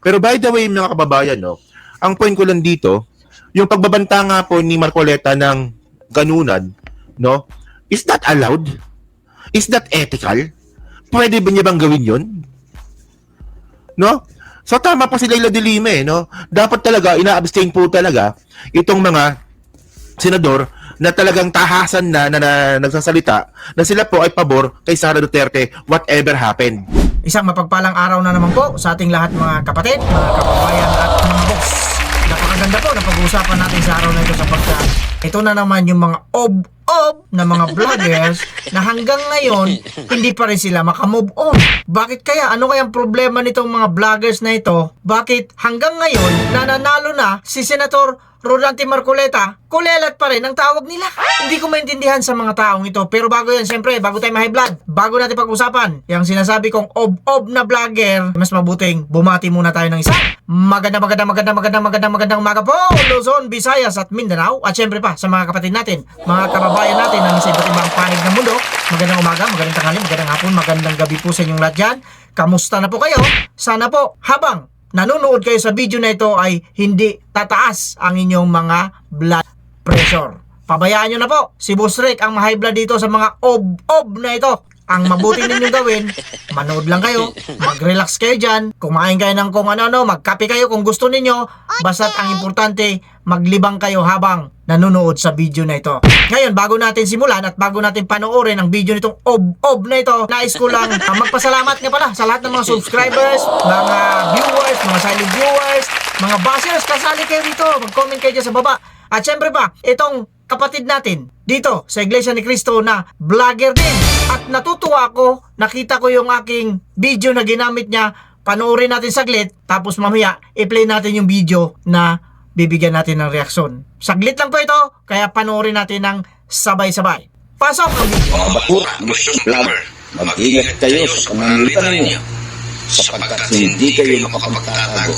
Pero by the way, mga kababayan, no, ang point ko lang dito, yung pagbabanta nga po ni Marcoleta ng ganunan, no, is that allowed? Is that ethical? Pwede ba niya bang gawin yun? No? So tama pa si Leila de Lima, no? Dapat talaga, ina-abstain po talaga itong mga senador na talagang tahasan na nagsasalita na sila po ay pabor kay Sara Duterte whatever happened. Isang mapagpalang araw na naman po sa ating lahat mga kapatid, mga kababayan at mga boss. Napakaganda po na pag-uusapan natin sa araw na ito sapagkat ito na naman yung mga na mga vloggers na hanggang ngayon hindi pa rin sila makamove on. Bakit kaya? Ano kayang problema nitong mga vloggers na ito? Bakit hanggang ngayon nananalo na si Senator Rodante Marcoleta, kulelat pa rin ang tawag nila? Hindi ko maintindihan sa mga taong ito. Pero bago yan, siyempre, bago tayo ma-high blood, bago natin pag-usapan, yung sinasabi kong ob na vlogger, mas mabuting bumati muna tayo ng isa. Magandang umaga po, Luzon, Visayas at Mindanao. At siyempre pa sa mga kapatid natin, mga kababayan natin na nasa iba't ibang panig ng mundo. Magandang umaga, magandang tanghali, magandang hapon, magandang gabi po sa inyong lahat dyan. Kamusta na po kayo? Sana po habang nanonood kayo sa video na ito ay hindi tataas ang inyong mga blood pressure. Pabayaan nyo na po si Boss Rick ang ma-high blood dito sa mga ob na ito. Ang mabuti ninyong gawin, manood lang kayo, mag-relax kayo dyan, kumain kayo ng kung ano-ano, magkape kayo kung gusto ninyo, basta't ang importante, maglibang kayo habang nanonood sa video na ito. Ngayon, bago natin simulan at bago natin panoorin ang video nitong ob na ito, nais ko lang magpasalamat nga pala sa lahat ng mga subscribers, mga viewers, mga silent viewers, mga bashers, kasali kayo dito, mag-comment kayo dyan sa baba. At syempre pa, itong kapatid natin dito sa Iglesia ni Cristo na vlogger din. At natutuwa ako, nakita ko yung aking video na ginamit niya. Panoorin natin saglit, tapos mamaya i-play natin yung video na bibigyan natin ng reaksyon. Saglit lang po ito, kaya panoorin natin ng sabay-sabay. Pasok ang video. Mga bakura, Lucius Vlogger, mag-ingat kayo sa pananalitan ninyo sapagkat hindi kayo makapagtatago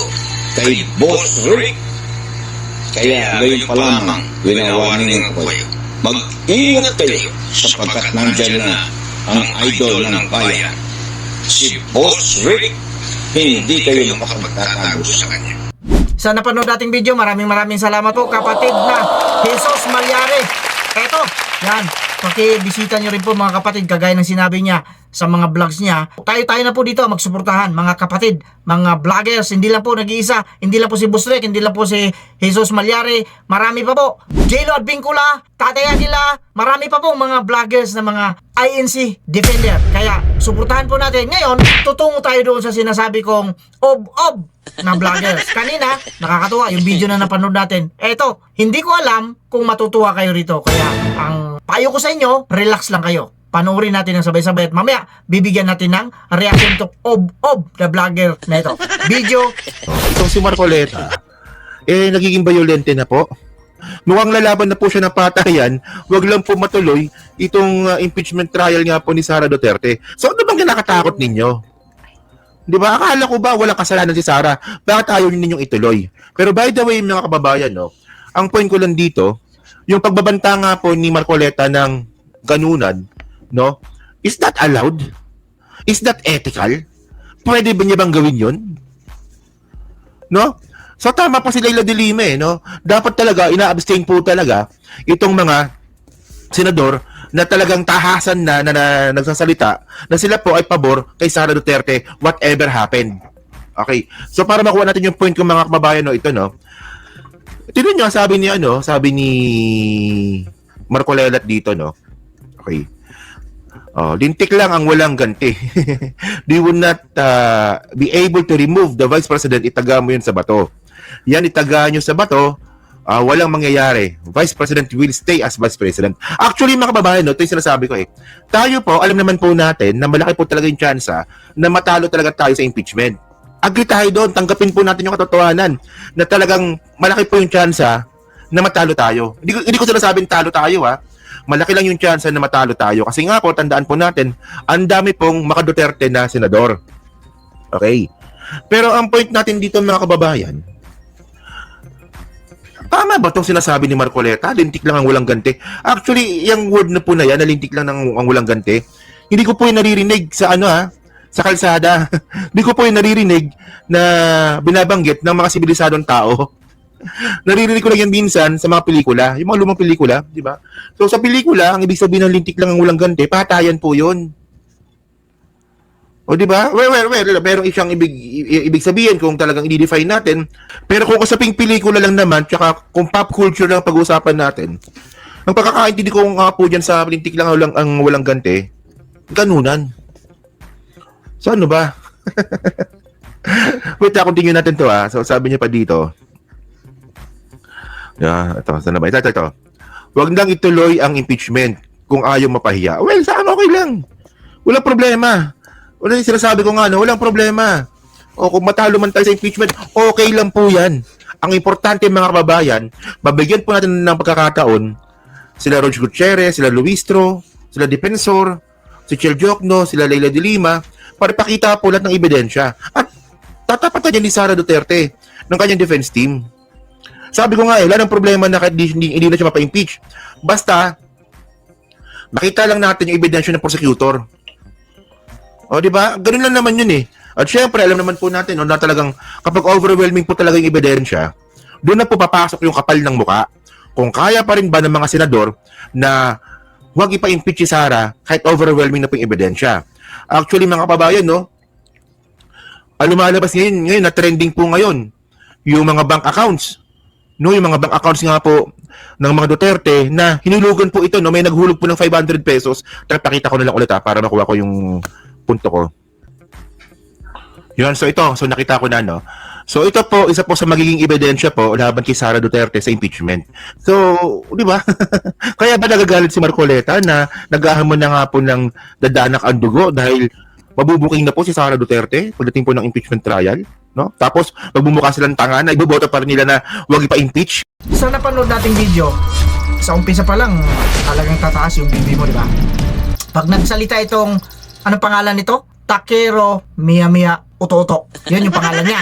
kay Boss Rick. Kaya ngayon pa lamang, winawarning ko kayo. Mag-ingat kayo sapagkat nandyan na ang idol ng bayan, si Boss Rick. Hindi kayo makapagtatago sa kanya. Sa napanood nating video, maraming salamat po kapatid na Jesus Malyari. Eto, yan. Pakibisita nyo rin po mga kapatid, kagaya ng sinabi niya sa mga vlogs niya. Tayo na po dito magsuportahan mga kapatid, mga vloggers. Hindi lang po nag-iisa, hindi lang po si Boss Rick, hindi lang po si Jesus Malyari. Marami pa po. J-Lord Vincula, Tatay Aguila, marami pa po mga vloggers na mga INC defender. Kaya suportahan po natin. Ngayon, tutungo tayo doon sa sinasabi kong ob na vloggers. Kanina, nakakatuwa yung video na napanood natin. Eto, hindi ko alam kung matutuwa kayo rito. Kaya ang payo ko sa inyo, relax lang kayo. Panoorin natin ng sabay-sabay at mamaya bibigyan natin ng reaction to ob na vlogger na ito. Video. Itong si Marcoleta, nagiging violente na po. Mukhang lalaban na po siya ng patayan, wag lang po matuloy itong impeachment trial nga po ni Sara Duterte. So ano bang kinakatakot ninyo? Di ba? Akala ko ba walang kasalanan si Sara? Bakit ayaw ninyong ituloy? Pero by the way, mga kababayan, no, ang point ko lang dito, yung pagbabanta nga po ni Marcoleta ng ganunan, no, is that allowed? Is that ethical? Pwede ba niya bang gawin yun? No? So tama pa si Leila de Lima, no? Dapat talaga, ina-abstain po talaga itong mga senador na talagang tahasan na nagsasalita na sila po ay pabor kay Sara Duterte whatever happened. Okay. So para makuha natin yung point ko mga kababayan, no, ito, no. Tignan niyo, sabi ni Marcoleta dito, no. Okay. Lintik lang ang walang ganti. They will not be able to remove the Vice President. Itaga mo yun sa bato. Yan, itaga nyo sa bato, walang mangyayari. Vice President will stay as Vice President. Actually, mga kababayan, no, ito yung sinasabi ko tayo po, alam naman po natin na malaki po talaga yung tsansa na matalo talaga tayo sa impeachment. Agree tayo doon, tanggapin po natin yung katotohanan na talagang malaki po yung tsansa na matalo tayo. Hindi ko sinasabing talo tayo, ha. Malaki lang yung tsansa na matalo tayo. Kasi nga po, tandaan po natin, ang dami pong maka-Duterte na senador. Okay. Pero ang point natin dito, mga kababayan, tama ba itong sinasabi ni Marcoleta? Lintik lang ang walang ganti. Actually, yung word na po na yan, na lintik lang ang walang ganti, hindi ko po yung naririnig sa sa kalsada. Di ko po yung naririnig na binabanggit ng mga sibilisadong tao. Naririnig ko lang yan minsan sa mga pelikula, yung mga lumang pelikula, di ba? So sa pelikula, ang ibig sabihin ng lintik lang ang walang ganti, patayan po yun. O di ba? Well, meron isang ibig sabihin kung talagang i-define natin. Pero kung usaping pelikula lang naman, tsaka kung pop culture lang pag-usapan natin, ang pagkakaintindi ko nga po dyan sa lintik lang ang walang ganti, ganunan. So ano ba? Wait, continue natin to So sabi niya pa dito. Ito. Huwag nang ituloy ang impeachment kung ayaw mapahiya. Well, saan okay lang. Walang problema. Yung sinasabi ko nga, walang problema. O kung matalo man tayo sa impeachment, okay lang po yan. Ang importante mga kababayan, mabigyan po natin ng pagkakataon, sila Roge Gutierrez, sila Luistro, sila Defensor, si Chel Jokno, sila Leila de Lima, para pakita po lahat ng ebidensya. At tatapatan niya ni Sara Duterte ng kanyang defense team. Sabi ko nga wala nang problema na kahit hindi na siya mapa-impeach. Basta, makita lang natin yung ebidensya ng prosecutor. O, di ba? Ganun lang naman yun At syempre, alam naman po natin na talagang kapag overwhelming po talaga yung ebidensya, doon na po papasok yung kapal ng muka. Kung kaya pa rin ba ng mga senador na huwag ipa-impeach si Sara kahit overwhelming na po yung ebidensya. Actually, mga kababayan, lumalabas ngayon na trending po ngayon yung mga bank accounts. Yung mga bank accounts nga po ng mga Duterte na hinulugan po ito, may naghulog po ng 500 pesos. Pakita ko na lang ulit para makuha ko yung punto ko. Yun, so nakita ko na, So ito po, isa po sa magiging ebidensya po laban kay Sara Duterte sa impeachment. So, di ba? Kaya ba nagagalit si Marcoleta na naghahamon na nga po ng dadanak ang dugo dahil mabubuking na po si Sara Duterte pagdating po ng impeachment trial? No? Tapos, magbumuka silang tanga na iboboto pa rin nila na huwag ipa-impeach. Sa napanood nating video, sa umpisa pa lang, talagang tataas yung bibi mo, di ba? Pag nagsalita itong, ano pangalan nito? Takero Miyamiya Utoto. Yun yung pangalan niya.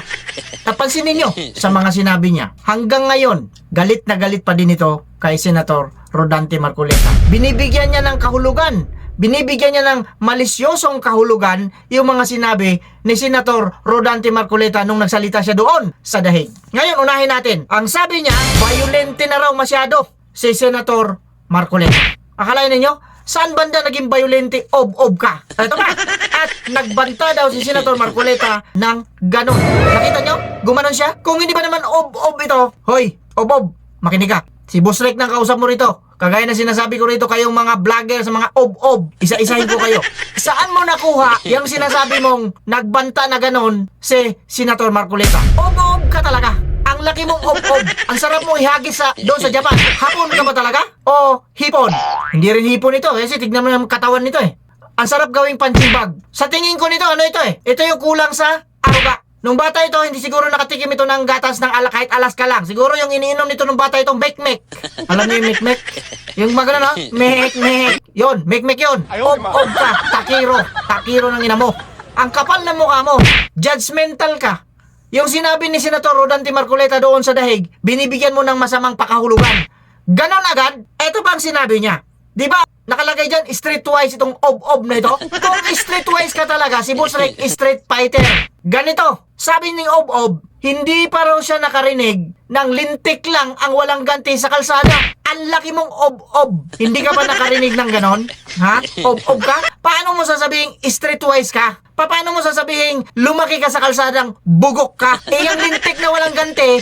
Napansin ninyo sa mga sinabi niya. Hanggang ngayon, galit na galit pa din ito kay Senator Rodante Marcoleta. Binibigyan niya ng kahulugan. Binibigyan niya ng malisyosong kahulugan yung mga sinabi ni Senator Rodante Marcoleta nung nagsalita siya doon sa Dahig. Ngayon, unahin natin. Ang sabi niya, violente na raw masyado si Senator Marcoleta. Akalain ninyo? Saan banda naging violente? Ob-ob ka. Ito ba? At nagbanta daw si Senator Marcoleta ng ganon. Nakita nyo? Gumanon siya? Kung hindi ba naman ob-ob ito? Hoy, ob-ob, makinig ka. Si Boss Rick nang kausap mo rito. Kagaya na sinasabi ko rito kayong mga vlogger sa mga ob-ob. Isa-isahin ko kayo. Saan mo nakuha yung sinasabi mong nagbanta na ganon si Senator Marcoleta? Ob-ob ka talaga. Ang laki mong ob-ob. Ang sarap mong ihagis doon sa Japan. Hapon ka ba talaga? O hipon? Hindi rin hipon ito. Kasi tignan mo yung katawan nito Ang sarap gawing punching bag. Sa tingin ko nito, ano ito Ito yung kulang sa aruga. Nung bata ito, hindi siguro nakatikim ito ng gatas ng kahit Alaska lang. Siguro yung iniinom nito nung bata itong mek-mek. Alam niyo yung mek-mek? Yung magano mek-mek. Yun, mek-mek yun. Ob-ob ka. Takiro ng ina mo. Ang kapal ng mukha mo. Judgmental ka. Yung sinabi ni Senator Rodante Marcoleta doon sa Dahig, binibigyan mo ng masamang pakahulugan. Ganon agad, eto bang sinabi niya? Di ba? Nakalagay dyan, streetwise itong ob-ob na ito. Kung streetwise ka talaga, si Boss Rick, street fighter. Ganito, sabi ni ob-ob, hindi pa raw siya nakarinig ng lintik lang ang walang ganti sa kalsada. Ang laki mong ob-ob. Hindi ka ba nakarinig ng ganon? Ha? Ob-ob ka? Paano mo sasabihin streetwise ka? Paano mo sasabihin lumaki ka sa kalsadang bugok ka? Yung lintik na walang ganti,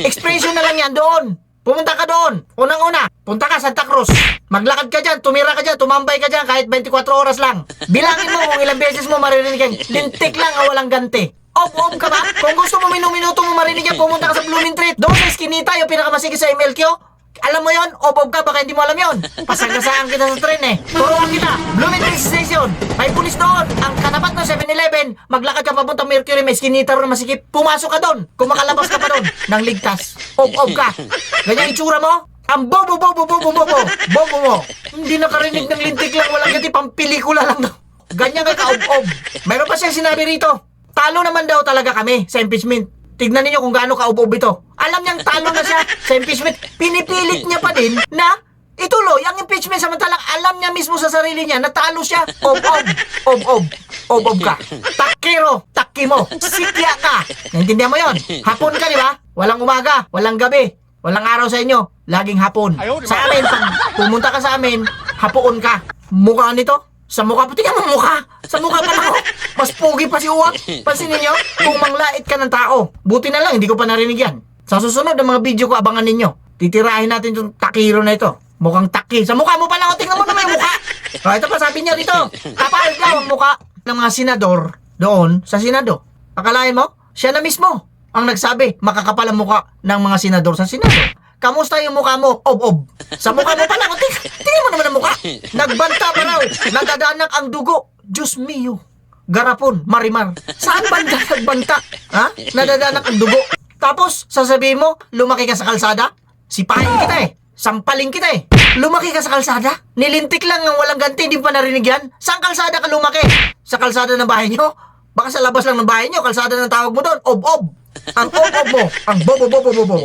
expression na lang yan doon. Pumunta ka doon. Unang-una, punta ka Santa Cruz. Maglakad ka dyan, tumira ka dyan, tumambay ka dyan kahit 24 oras lang. Bilangin mo kung ilang beses mo maririnig yan. Lintik lang ang walang ganti. Ob-ob ka ba? Kung gusto mo minuto mo marinig yan, pumunta ka sa Blooming Treat. Doon sa Eskinita, yung pinakamasigit sa MLQ. Alam mo yon, ob-ob ka, baka hindi mo alam yon. Pasagasaan kita sa tren Turuan kita. Blooming Treat Station. May pulis doon. Ang katapat ng 7-Eleven, maglakad ka papunta Mercury, may Eskinita ron na masikip. Pumasok ka doon. Kung makalabas ka pa doon, nang ligtas. Ob-ob ka. Ganyan itsura mo? Ang bobo mo. Hindi nakarinig ng lintik lang, walang ganti, pampelikula lang daw. Ganyan ka ob-ob. Mayroon pa siyang sinabi rito. Talo naman daw talaga kami sa impeachment. Tignan niyo kung gaano ka-ob-ob ito. Alam niyang talo na siya sa impeachment. Pinipilit niya pa din na ituloy ang impeachment samantalang alam niya mismo sa sarili niya natalo siya. Ob ka. Takiro, takimo, sikya ka. Naintindihan mo yon? Hapon ka, di ba? Walang umaga, walang gabi, walang araw sa inyo, laging hapon. Sa amin, pag pumunta ka sa amin, hapon ka. Mukha nito? Sa mukha pa, tingnan mo mukha. Sa mukha pa ako. Mas pogi pa si Uwak. Pansinin nyo, kung manglait ka ng tao. Buti na lang, hindi ko pa narinig yan. Sa susunod ng mga video ko, abangan ninyo. Titirahin natin yung takiro na ito. Mukhang taki. Sa mukha mo pa lang, tingnan mo naman yung mukha. O, ito pa sabi niya dito. Kapal daw ang mukha ng mga senador doon sa Senado. Akalain mo, siya na mismo ang nagsabi, makakapal ang mukha ng mga senador sa Senado. Kamusta yung mukha mo? Ob. Sa mukha mo pala, tingnan mo naman ang mukha. Nagbanta pa raw, nadadanak ang dugo. Diyos mio, garapon, marimar. Saan banda nagbanta? Ha? Nadadanak ang dugo. Tapos, sasabihin mo, lumaki ka sa kalsada? Sipahin kita eh. Sampaling kita eh. Lumaki ka sa kalsada? Nilintik lang ng walang ganti, hindi pa narinig yan? Saan kalsada ka lumaki? Sa kalsada ng bahay nyo? Baka sa labas lang ng bahay nyo, kalsada ng tawag mo doon, ob. Ang ob mo, ang bobo.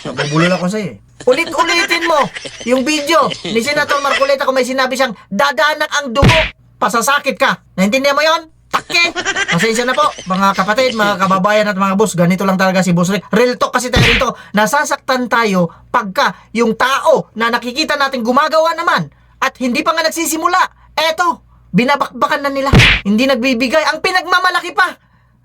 Nabubulol ako sa'yo eh. Ulit-ulitin mo yung video ni Senator Marcoleta kung may sinabi siyang dadanak ang dugo, pasasakit ka. Naintindihan mo yon? Takke! Pasensya na po, mga kapatid, mga kababayan at mga boss. Ganito lang talaga si Boss Rick. Real talk kasi tayo rito. Nasasaktan tayo pagka yung tao na nakikita natin gumagawa naman at hindi pa nga nagsisimula. Eto, binabakbakan na nila. Hindi nagbibigay. Ang pinagmamalaki pa,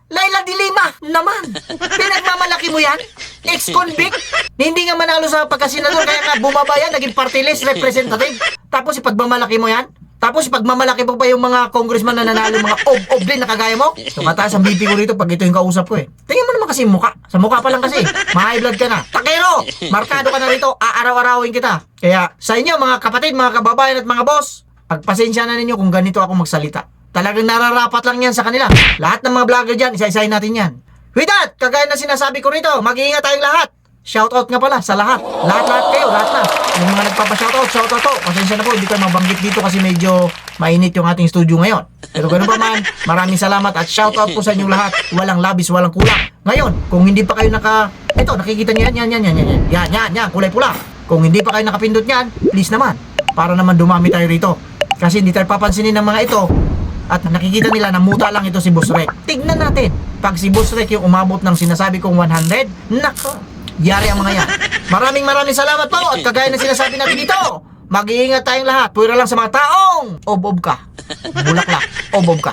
Laila de Lima naman. Pinagmamalaki mo yan? Ex-convict? Hindi nga manalo sa pagkasenador, kaya nga bumaba yan, naging party list representative. Tapos ipagmamalaki mo yan? Tapos ipagmamalaki mo pa yung mga congressman na nanalo, mga ob din na kagaya mo? Tumataas ang BP ko rito pag ito yung kausap ko eh. Tingnan mo naman kasi yung mukha. Sa mukha pa lang kasi, ma-high blood ka na. Takero! Markado ka na rito, aaraw-arawin kita. Kaya sa inyo mga kapatid, mga kababayan at mga boss, pagpasensya na ninyo kung ganito ako magsalita. Talagang nararapat lang yan sa kanila. Lahat ng mga vlogger dyan, isa-isahin natin yan. With that, kagaya na sinasabi ko rito, mag-iingat tayong lahat. Shoutout nga pala sa lahat. Lahat kayo, lahat na. Yung mga nagpapa-shoutout, shoutout to. Pasensya na po, hindi ko mabanggit dito kasi medyo mainit yung ating studio ngayon. Pero ganoon pa man, maraming salamat at shoutout po sa inyong lahat. Walang labis, walang kulang. Ngayon, kung hindi pa kayo Eto, nakikita niyo yan. Yan, kulay pula. Kung hindi pa kayo nakapindot niyan, please naman. Para naman dumami tayo rito. Kasi hindi tayo papansinin ng mga ito. At nakikita nila na muta lang ito si Boss Rek. Tignan natin. Pag si Boss Rek yung umabot ng sinasabi kong 100, nako, yari ang mga yan. Maraming salamat po. At kagaya na sinasabi natin dito, mag-iingat tayong lahat. Pwera lang sa mga taong ob ka. Bulaklak, ob ka.